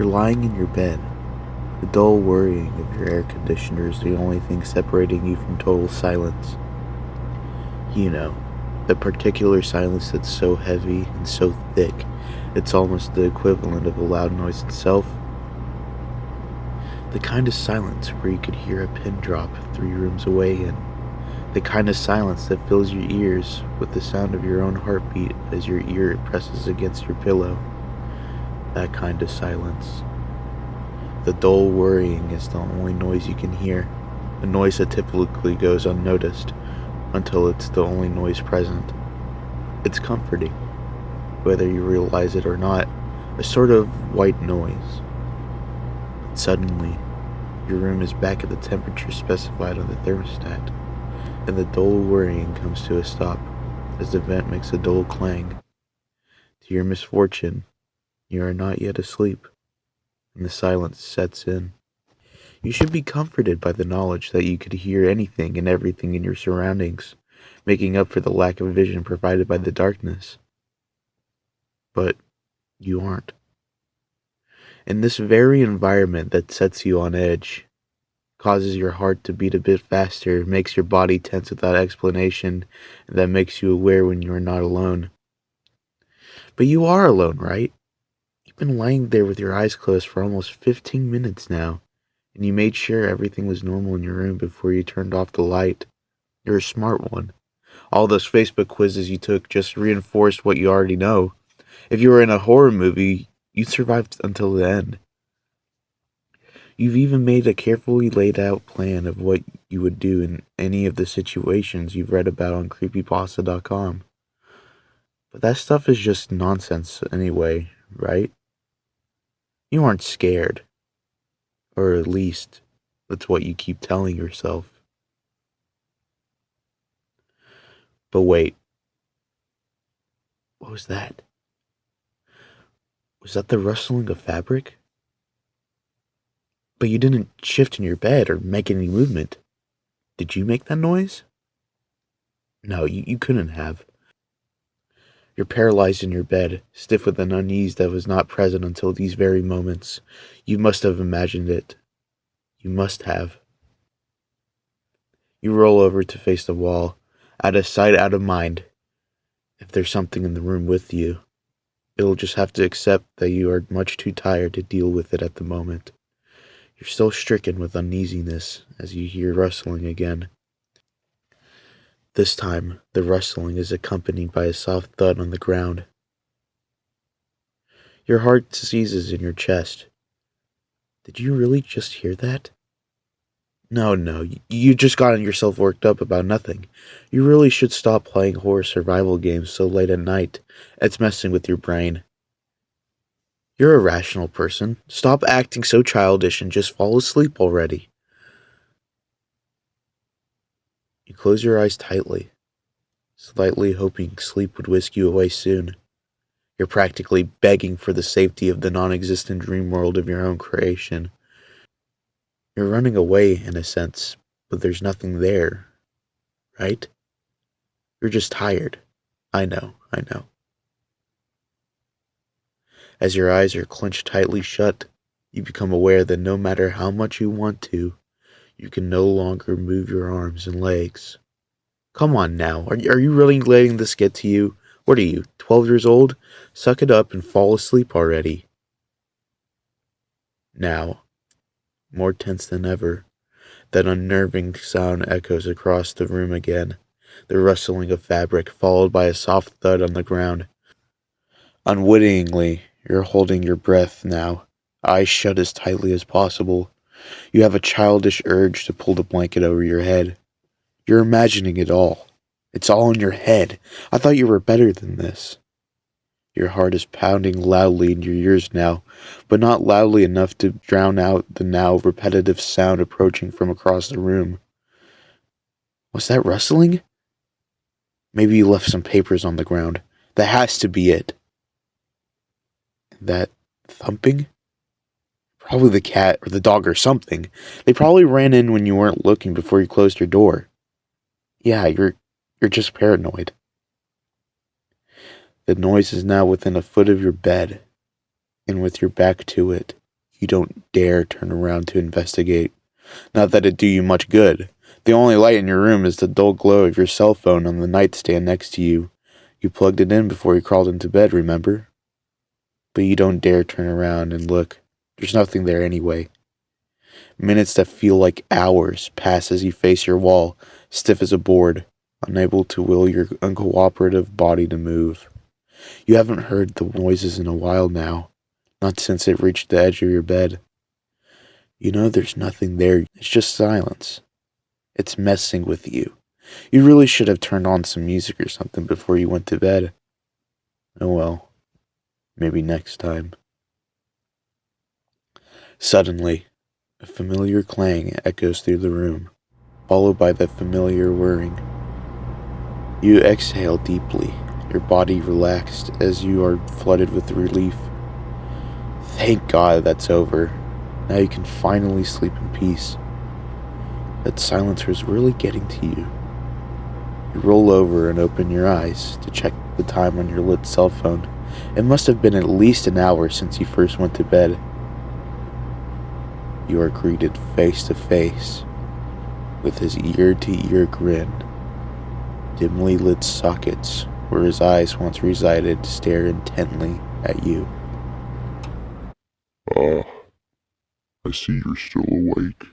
You're lying in your bed. The dull whirring of your air conditioner is the only thing separating you from total silence. You know, the particular silence that's so heavy and so thick, it's almost the equivalent of a loud noise itself. The kind of silence where you could hear a pin drop 3 rooms away in. The kind of silence that fills your ears with the sound of your own heartbeat as your ear presses against your pillow. That kind of silence. The dull worrying is the only noise you can hear, a noise that typically goes unnoticed until it's the only noise present. It's comforting, whether you realize it or not, a sort of white noise. But suddenly, your room is back at the temperature specified on the thermostat, and the dull worrying comes to a stop as the vent makes a dull clang. To your misfortune, you are not yet asleep, and the silence sets in. You should be comforted by the knowledge that you could hear anything and everything in your surroundings, making up for the lack of vision provided by the darkness. But you aren't. In this very environment that sets you on edge, causes your heart to beat a bit faster, makes your body tense without explanation, and that makes you aware when you are not alone. But you are alone, right? You've been lying there with your eyes closed for almost 15 minutes now, and you made sure everything was normal in your room before you turned off the light. You're a smart one. All those Facebook quizzes you took just reinforced what you already know. If you were in a horror movie, you'd survive until the end. You've even made a carefully laid out plan of what you would do in any of the situations you've read about on creepypasta.com. But that stuff is just nonsense anyway, right? You aren't scared. Or at least, that's what you keep telling yourself. But wait. What was that? Was that the rustling of fabric? But you didn't shift in your bed or make any movement. Did you make that noise? No, you couldn't have. You're paralyzed in your bed, stiff with an unease that was not present until these very moments. You must have imagined it. You must have. You roll over to face the wall, out of sight, out of mind. If there's something in the room with you, it'll just have to accept that you are much too tired to deal with it at the moment. You're still stricken with uneasiness as you hear rustling again. This time, the rustling is accompanied by a soft thud on the ground. Your heart seizes in your chest. Did you really just hear that? No, you just gotten yourself worked up about nothing. You really should stop playing horror survival games so late at night. It's messing with your brain. You're a rational person. Stop acting so childish and just fall asleep already. You close your eyes tightly, slightly hoping sleep would whisk you away soon. You're practically begging for the safety of the non-existent dream world of your own creation. You're running away, in a sense, but there's nothing there, right? You're just tired. I know. As your eyes are clenched tightly shut, you become aware that no matter how much you want to, you can no longer move your arms and legs. Come on now, are you really letting this get to you? What are you, 12 years old? Suck it up and fall asleep already. Now, more tense than ever, that unnerving sound echoes across the room again, the rustling of fabric followed by a soft thud on the ground. Unwittingly, you're holding your breath now, eyes shut as tightly as possible. You have a childish urge to pull the blanket over your head. You're imagining it all. It's all in your head. I thought you were better than this. Your heart is pounding loudly in your ears now, but not loudly enough to drown out the now repetitive sound approaching from across the room. Was that rustling? Maybe you left some papers on the ground. That has to be it. That thumping? Probably the cat or the dog or something. They probably ran in when you weren't looking before you closed your door. Yeah, you're just paranoid. The noise is now within a foot of your bed, and with your back to it. You don't dare turn around to investigate. Not that it'd do you much good. The only light in your room is the dull glow of your cell phone on the nightstand next to you. You plugged it in before you crawled into bed, remember? But you don't dare turn around and look. There's nothing there anyway. Minutes that feel like hours pass as you face your wall, stiff as a board, unable to will your uncooperative body to move. You haven't heard the noises in a while now, not since it reached the edge of your bed. You know there's nothing there, it's just silence. It's messing with you. You really should have turned on some music or something before you went to bed. Oh well, maybe next time. Suddenly, a familiar clang echoes through the room, followed by the familiar whirring. You exhale deeply, your body relaxed as you are flooded with relief. Thank God that's over. Now you can finally sleep in peace. That silence was really getting to you. You roll over and open your eyes to check the time on your lit cell phone. It must have been at least an hour since you first went to bed. You are greeted face to face with his ear-to-ear grin. Dimly lit sockets where his eyes once resided stare intently at you. Ah, I see you're still awake.